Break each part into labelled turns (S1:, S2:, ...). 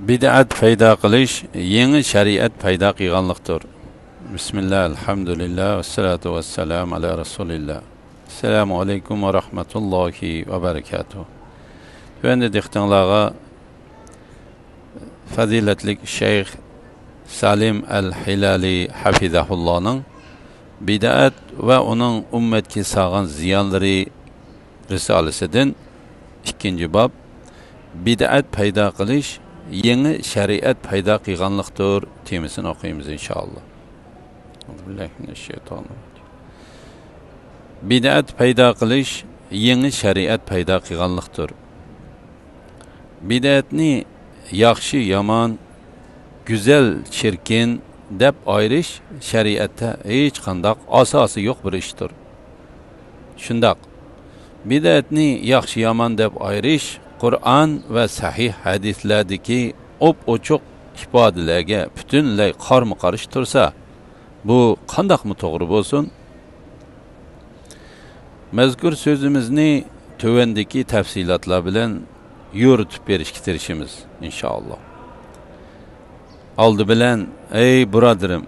S1: Bid'at paydo qilish yangi shariat paydo qilganlikdir. Bismillah, alhamdulillah, vassalatu vassalam ala rasulillah. Assalomu alaykum va rahmatullohi va barakatuh. Endi dehqonlarga fazilatli Sheyx Salim al-Hilali hafizahullohning bid'at va uning ummatga sağan ziyonlari risolasidan 2-bob bid'at paydo qilish yangi shariat paydo qilganlikdir temasini o'qiymiz inshaalloh. Bid'at paydo qilish yangi shariat paydo qilganlikdir. Bid'atni yaxshi, yomon, go'zal, chirkin deb ayirish shariatda hech qanday asosi yo'q bir ishdir. Shundaq bid'atni yaxshi, yomon deb ayirish Qur'on va sahih hadislardagi ochiq ifodalarga butunlay qarama-qarshi tursa, bu qandaqmi to'g'ri bo'lsin? Mazkur so'zimizni tövendeki tafsilotlar bilan yo'ritib berishga tirishimiz inshaalloh. Oldi bilan, ey birodarim,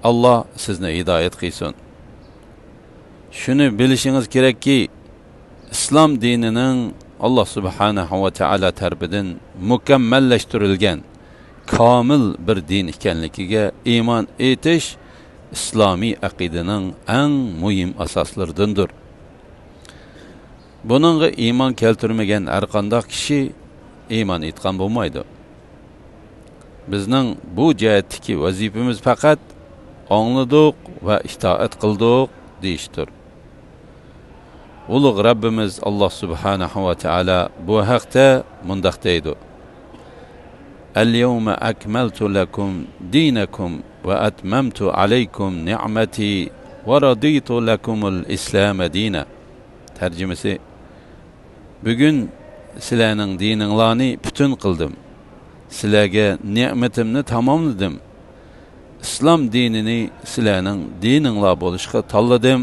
S1: Alloh sizni hidoyat qilsin. Shuni bilishingiz kerakki, islom dinining Allah subhanahu wa ta'ala tarafidan mukammallashtirilgan komil bir din ekanligiga iymon etish islomiy aqidaning eng muhim asoslaridandir. Buningga iymon keltirmagan har qanday kishi iymon etgan bo'lmaydi. Bizning bu jihatdagi vazifamiz faqat angladik va itoat qildik deyishdir. Ulug' Rabbimiz Allah subhanahu wa ta'ala bu haqda mundaq deydi: "Al-yawma akmaltu lakum dinakum wa atmamtu alaykum ni'mati wa raditu lakumul islam dina." Tarjimasi: Bugun sizlarning dininglarni butun qildim. Sizlarga ne'matimni tamomladim. Islom dinini sizlarning dininglar bo'lishga tanladim.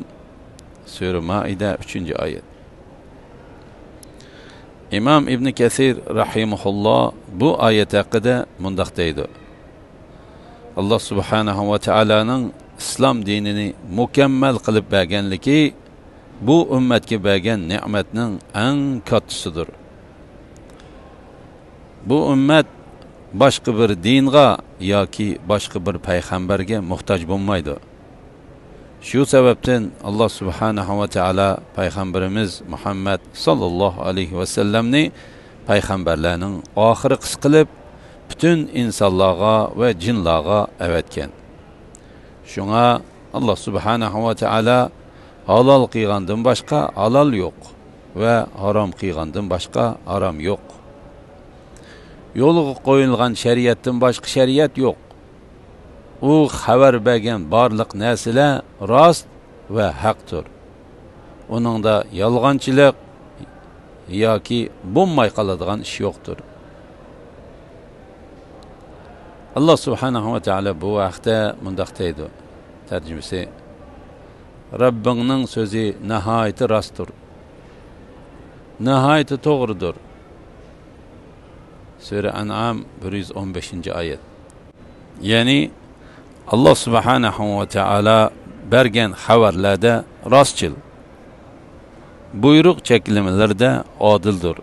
S1: Sura Maide 3-oyat. İmam İbn Kesir rahimahullah bu ayet haqida mundaq deydi: Allah subhanahu wa ta'alaning islom dinini mukammal qilib berganligi bu ummatga bergan ne'matning eng kattasidir. Bu ummat boshqa bir dinga yoki boshqa bir payg'ambarga muhtoj bo'lmaydi. Şu sebepten Allah subhanahu wa ta'ala Peygamberimiz Muhammed sallallahu aleyhi ve sellemni peygamberlerinin ahiri qilib bütün insanlığa ve cinlağa evetken. Şuna Allah subhanahu wa ta'ala halal qilgandan başka halal yok ve haram qilgandan başka haram yok. Yoluga qo'yilgan şeriatdan başka şeriat yok. U xabar bergan barliq narsalar rost va haqdir. Uningda yolg'onchilik yoki bo'lmay qoladigan ish yo'qdir. Allah subhanahu wa ta'ala bu vaqtda mundaq deydi. Tarjimasi: Rabbingning so'zi nihoyat rostdir. Nihoyat to'g'ridir. Sura An'am 115-oyat. Ya'ni Allah subhanahu wa ta'ala bergen xabarlarda rostchil, buyruq cheklamalarda odildir.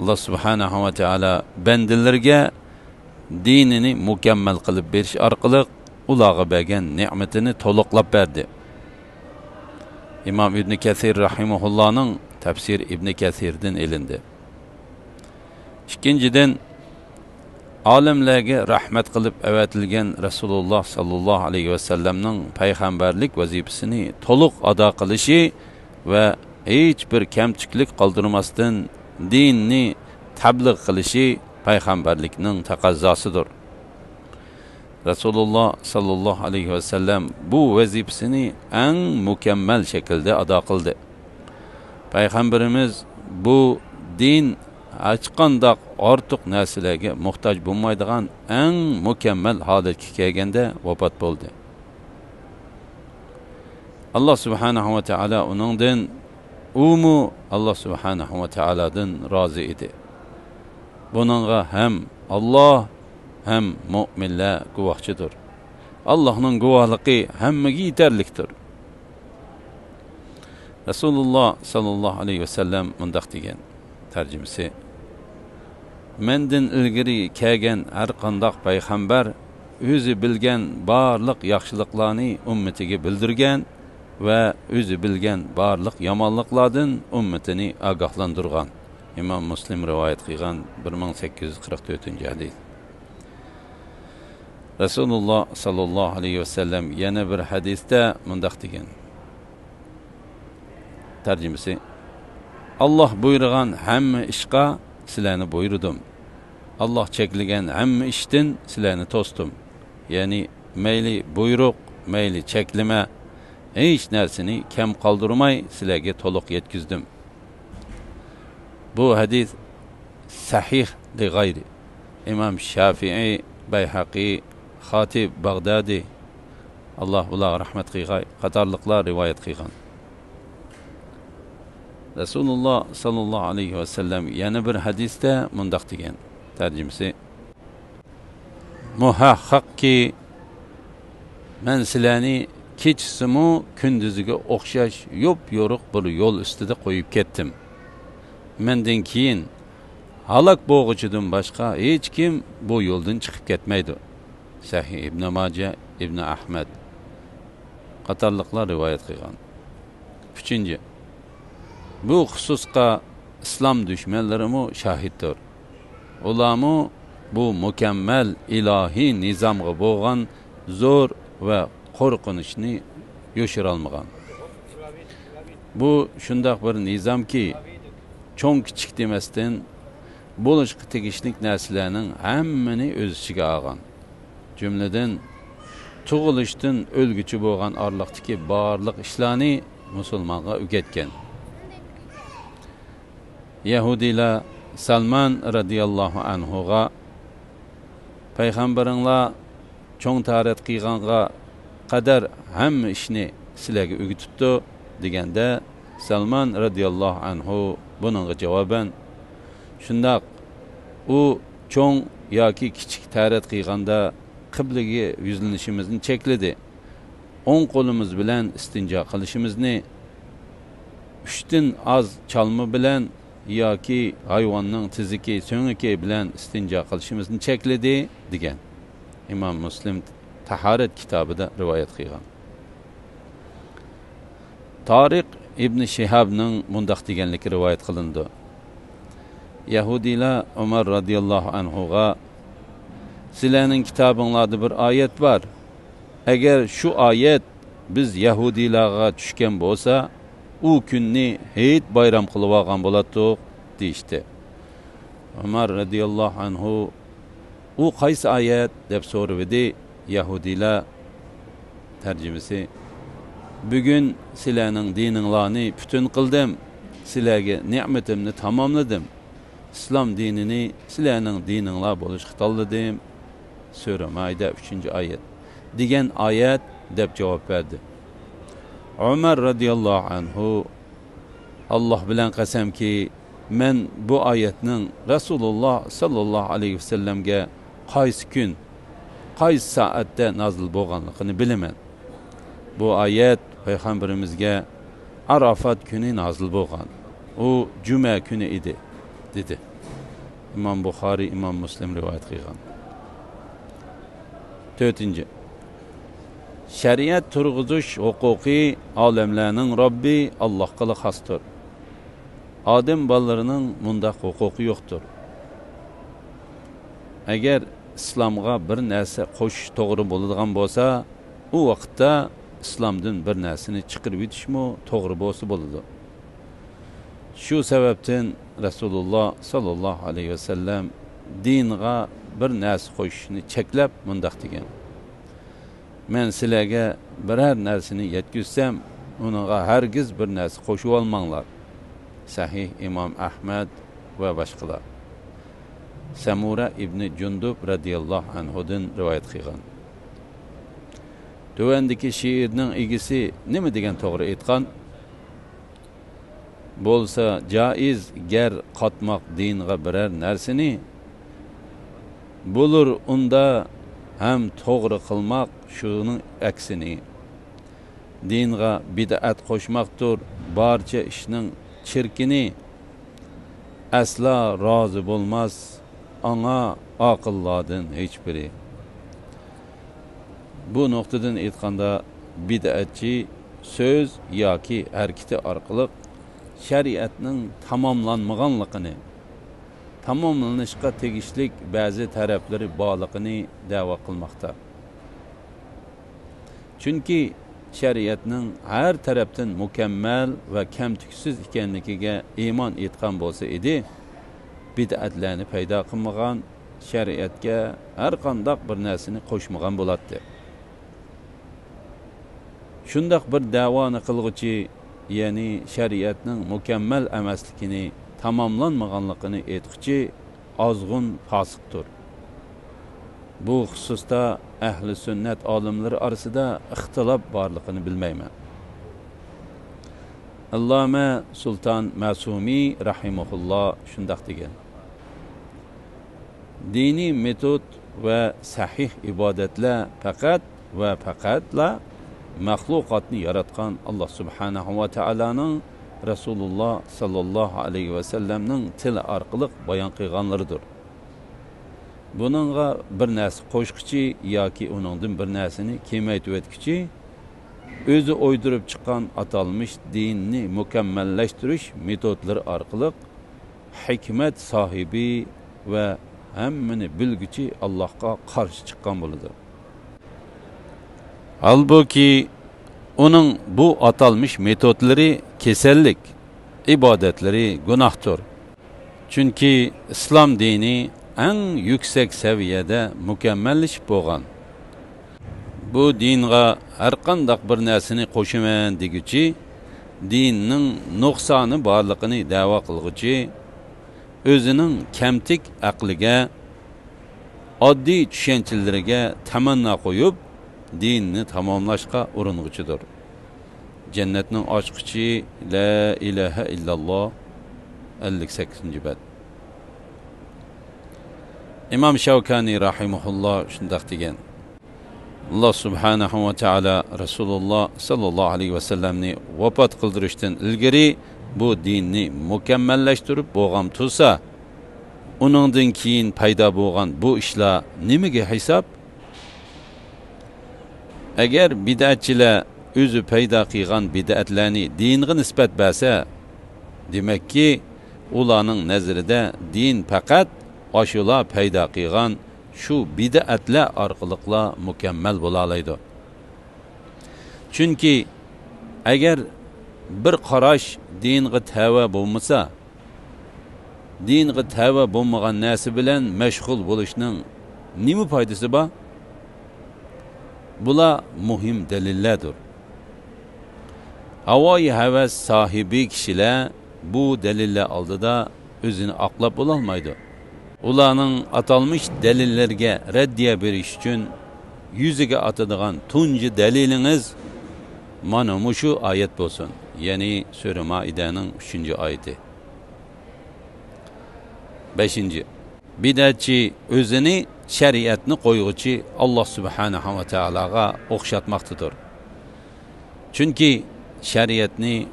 S1: Allah subhanahu wa ta'ala bandalarga dinini mukammal qilib berish orqali ularga bergan ne'matini to'liqlab berdi. İmam İbn Kesir rahimahullohning tafsir İbn Kesirdan elindi. İkinciden, alimlarga rahmat qilib avatilgan Rasululloh sallallohu alayhi va sallamning payg'ambarlik vazifasini to'liq ado qilishi va hech bir kamchilik qoldirmasdan dinni tabliğ qilishi payg'ambarlikning taqozzosidir. Rasululloh sallallohu alayhi va sallam bu vazifasini eng mukammal shaklda ado qildi. Payg'ambarimiz bu din açqandaq ortiq narsalarga muhtoj bo'lmaydigan eng mukammal holatga kelganda vafot bo'ldi. Allah subhanahu wa ta'ala uningdan Allah subhanahu wa ta'aladan rozi edi. Bununla hem Allah hem müminler guvahçıdır. Allah'ın guvahlığı hemmege yeterliktir. Resulullah sallallahu aleyhi ve sellem mundaq degan tercümesi: Mendin ilgiri kelgen her qandaq payg'ambar o'zi bilgan barliq yaxshiliklarni ummatiga bildirgan va o'zi bilgan barliq yomonliklardan ummatini ogohlantirgan. İmam Muslim rivoyat qilgan 1844-hadis. Resulullah sallallahu aleyhi ve sellem yana bir hadisda mundaq degan tercümesi: Allah buyurgan hamma ishqa sizlarni buyurdim. Allah çekligen hamma ishdan sizlarni to'sdim. Yani meyli buyruq, meyli cheklima, hech narsani kam qoldirmay sizlarga to'liq yetkizdim. Bu hadis sahih li g'ayri. İmam Şafii, Bayhaqi, Xatib Bag'dadi, Allah ularga rahmat qilgay, qatorliqlar rivoyat qilgan. Resulullah sallallahu aleyhi ve sellem yana bir hadisda mundaq degan tercümesi: Muhaqqaq ki men sizlarni kechisimu kunduziga o'xshash yo'q-yo'riq bir yo'l ustida qo'yib ketdim. Mendan keyin halok bo'g'ichidan boshqa hech kim bu yo'ldan chiqib ketmaydi. Sahih Ibn Majah, Ibn Ahmad qatorliqlar rivoyat qilgan. 3. Bu xususqa islom dushmanlarimi shahiddir. Ularmi bu mukammal ilohiy nizomga bo'lgan zo'r va qo'rqinchni yo'shira olmagan. Bu shundoq bir nizomki, cho'ng kichik demasdan bo'lishga tegishli narsalarning hammani o'z ichiga olgan. Jumladan tug'ilishdan o'lguchi bo'lgan orliqdagi barliq ishlarni musulmonga o'rgatgan. Yahudilar Salman radiyallohu anhuga payg'ambaringlar cho'ng tarat qilganga qadar hamma ishni sizlarga o'rgatibdi deganda, Salman radiyallohu anhu buningga javoban: shundoq, u cho'ng yoki kichik tarat qilganda qiblaga yuzlanishimizni chekladi. O'ng qo'limiz bilan istinjo qilishimizni, 3dan oz chalma bilan yoki hayvonning tiziki, so'ngiki bilan istinjo qilishimizni chekladi degan. İmam Muslim Taharet kitobida rivoyat qilgan. Tariq ibn Shihabning mundaq deganligi rivoyat qilindi. Yahudilar Umar radiyallohu anhuga: sizlarning kitobingizda bir oyat bor. Agar shu oyat biz Yahudilarga tushgan bo'lsa, u kunni hech bayram qilib olgan bo'lardik deyishdi. Umar radiyallohu anhu u qaysi oyat deb so'radi. Yahudilar tercümesi: bugun sizlarning dininglarni butun qildim, sizlarga ne'matimni tamomladim, islom dinini sizlarning dininglar bo'lishga tanladim. Sura Maida 3-oyat degan oyat deb javob berdi. Umar radiyallohu anhu: Allah bilan qasamki, men bu oyatning Rasululloh sallallohu alayhi vasallamga qaysi kun, qaysi soatda nozil bo'lganligini bilaman. Bu oyat payg'ambarimizga Arafat kuni nozil bo'lgan. U juma kuni edi dedi. İmam Buxoriy, İmam Muslim rivoyat qilgan. 4. Shariat turg'izish huquqi olamlarning Robbi Allohga xosdir. Odam bolalarining mundaq huquqi yo'qdir. Agar islomga bir narsa qo'shish to'g'ri bo'ladigan bo'lsa, u vaqtda islomdan bir narsani chiqarib o'tishmi to'g'ri bo'lsa bo'ladi. Shu sababdan Rasululloh sallallohu alayhi vasallam dinga bir narsa qo'shishni cheklab mundaq degan: men sizlarga biror narsani yetkazsam, unga hargiz bir narsa qo'shib olmanglar. Sahih İmam Ahmad va boshqalar. Samura ibn Jundub radiyallohu anhudan rivoyat qilgan. Tuvandagi she'rning egisi nima degan to'g'ri aytgan? Bo'lsa joiz gar qatmoq dinga biror narsani Bulur unda hem to'g'ri qilmoq shuning aksini. Dinga bid'at qo'shmoqdir barcha ishning chirkini. Asla rozi bo'lmas anga aqillardan hech biri. Bu nuqtadan aytganda bid'atchi söz yoki harakati orqali shariatning tamomlanmaganligini, tamomlanishga tegishlik ba'zi taraflari borligini da'vo qilmoqda. Chunki shariatning har tarafdan mukammal va kamtuksiz ekanligiga iymon etgan bo'lsa edi, bid'atlarni paydo qilmagan, shariatga har qanday bir narsani qo'shmagan bo'ladi. Shundaq bir da'voni qilg'uchi, ya'ni shariatning mukammal emasligini, tamomlanmaganligini aytguchi ozg'un fosiqdir. Bu xususda ahli sunnat olimlari orasida ixtilof borligini bilmayman. Alloma Sulton Ma'sumi rahimahulloh shundaq degan: diniy metod va sahih ibodatlar faqat va faqatla maxluqotni yaratgan Alloh subhanahu va taolaning Rasululloh sallallohu alayhi va sallamning tili orqali bayon qilganlaridir. Buningga bir narsa qo'shquchi yoki uningdan bir narsani kemaytib o'tguchi o'zi o'ydirib chiqqan atalmış dinni mukammallashtirish metodlari orqali hikmat sohibi va hammani bilguchi Allohga qarshi chiqqan bo'ladi. Halbuki uning bu atalmış metodlari kasallik, ibodatlari gunohdir. Chunki islom dini en yüksek seviyede mükemmellişip bo'lgan. Bu dinga har qanday bir narsani qo'shaman deguchi, dinning nuqsoni borligini da'vo qilguchi, o'zining kamtik aqliga, oddiy tushunchalarga tamanno qo'yib, dinni tamomlashga uringuchidir. Jannatning ochqichi la ilaha illalloh 58-bad. İmam Şavkani rahimahulloh shundaq degan: Alloh subhanahu va taala Rasululloh sallallohu alayhi va sallamni vafot qildirishdan ilgari bu dinni mukammallashtirib bo'lgan tursa, uningdan keyin paydo bo'lgan bu ishlar nimaga hisob? Agar bid'atchilar o'zi paydo qilgan bid'atlarni dinga nisbat bersa, demakki ularning nazarida din faqat oşular paydo qilgan shu bid'atlar orqali mukammal bo'la oladi. Chunki agar bir qarash dinga tava bo'lmasa, dinga tava bo'lmagan narsa bilan mashg'ul bo'lishning nima foydasi bor? Bular muhim dalillardir. Havoyi havas sahibi kishilar bu dalillar oldida o'zini oqlab bo'la olmaydi. Ularning atalmış delillerge reddiye berish uchun yüzüge atadigan tunji daliliniz mana mushu ayet bo'lsin. Ya'ni Sura Maidaning 3-oyati. 5. Bid'atchi o'zini shariatni qo'yguchi Alloh subhanahu va taolaga o'xshatmoqdadir. Chunki shariatni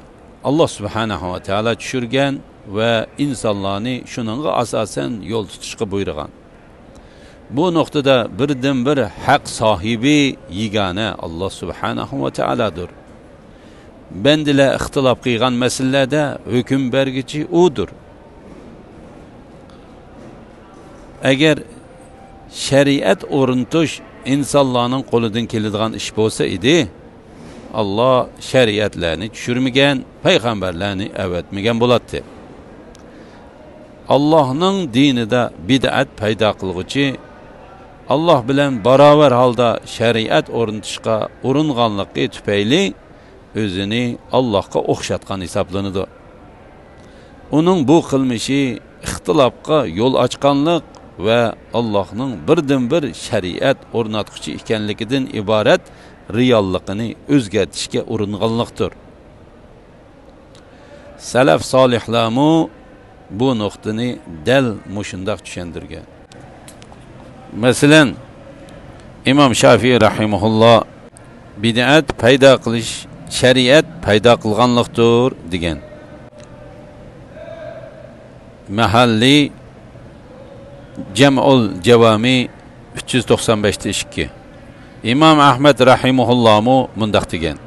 S1: Alloh subhanahu va taolo tushirgan ve insanlarni şununla asasen yol tutuşqa buyurgan. Bu noktada birden bir hak sahibi yegane Allah subhanahu ve taoladır. Bendile ixtilaf qilgan meselelerde hüküm bergichi udur. Eğer şeriat o'rnatish insonlarning qo'lidan keladigan ish bo'lsa edi, Allah shariatlarni tushirmagan, payg'ambarlarni avatmagan bo'ladi. Allah'ның dinida bid'at paydo qilguchi, Allah bilan barobar holda shariat o'rnatishga uringanligi tufayli o'zini Allohga o'xshatgan hisoblanadi. Uning bu qilmishi ixtilofga yo'l ochganlik va Allohning birdan bir shariat o'rnatguchi ekanligidan iborat realligini o'zgartirishga uringanlikdir. Salaf solihlarmu bu nuqtani dal mushundaq tushundirgan. Masalan, İmam Şafii rahimahulloh bid'at paydo qilish shariat paydo qilganlikdir degan. Mahalliy Jam'ul Javami 395-2. İmam Ahmad rahimahulloh mu mundaq degan.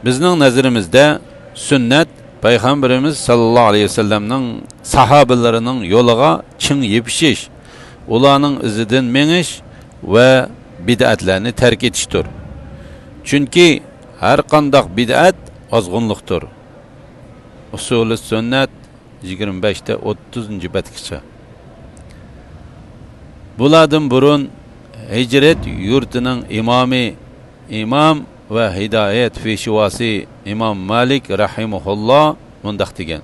S1: Bizning nazarimizda sunnat Peygamberimiz sallallohu alayhi vasallamning sahobalarining yo'liga chin yepishish, ularning izidan menish va bid'atlarni tark etishdir. Chunki har qanday bid'at ozg'unlikdir. Usul-i sunnat 25'te 30. betkicha. Bulardan burun hicret yurtining imam ve hidayet fişivasi İmam Malik rahimahulloh mundaq degan.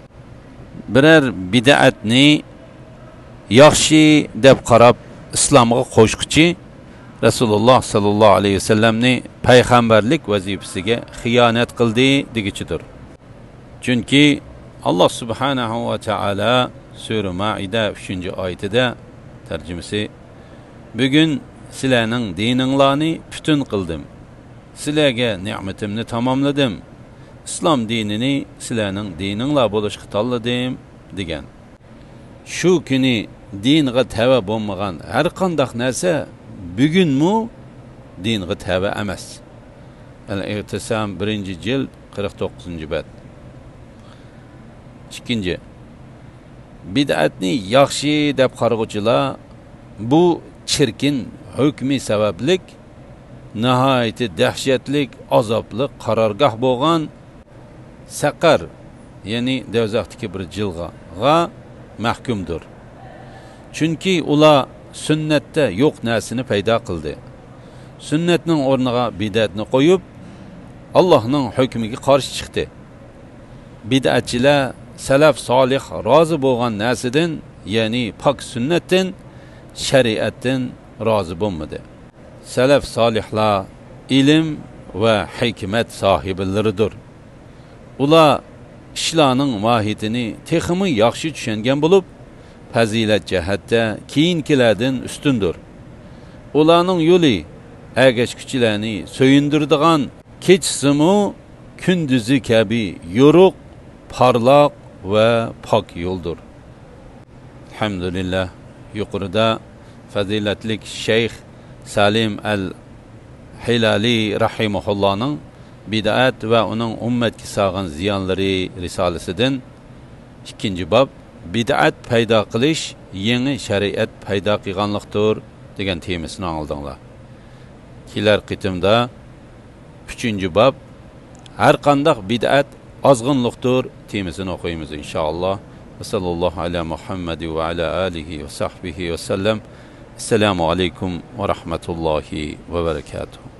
S1: Birer bid'atni yaxshi deb qarab islomga qo'shquchi Rasululloh sallallohu alayhi vasallamni payg'ambarlik vazifasiga xiyonat qildi degichidir. Chunki Allah subhanahu va taala Sura Maida 3-oyatida tarjimasi: "Bugun sizlarning dininglarni butun qildim. Sizlarga ne'matimni tamomladim. İslam dinini sizlarning dininglar bo'lishga tanladim" degan. Shu kuni dinga tava bo'lmagan har qanday narsa bugunmi dinga tava emas. Al-I'tisam 1-jild 49-bet. İkinci, bid'atni yaxshi deb qarag'uvchilar bu çirkin hukmi sabablik nihoyatda dahshatli azobli qarorgoh bo'lgan saqar, ya'ni do'zaxdagi bir jilg'a mahkumdir. Chunki ular sunnatda yo'q narsani paydo qildi. Sunnatning o'rniga bid'atni qo'yib, Allohning hukmiga qarshi chiqdi. Bid'atchilar salaf solih rozi bo'lgan narsadan, ya'ni pok sunnatdan, shariatdan rozi bo'lmadi. Salaf solihlar ilm va hikmat sohiblaridir. Ular ishlarning mohiyatini texmi yaxshi tushungan bo'lib, fazilat jihatda keyingilardan ustundir. Ularning yo'li agashkuchilarni so'yindiradigan kechsimi kunduzi kabi yo'ruq, parlaq va pok yo'ldir. Alhamdulillah, yuqorida fazilatlik Sheyx Salim al-Hilali rahimahullohning bid'at va uning ummatga solgan ziyonlari risolasidan 2-bob bid'at paydo qilish yangi shariat paydo qilganlikdir degan temasini oldinglar. Kelar qitimda 3-bob har qanday bid'at ozg'inlikdir temasini o'qiymiz inshaalloh. Sallallahu ala Muhammad va ala alihi va sahbihi va sallam. Assalomu alaykum va rahmatullohi va barakatuh.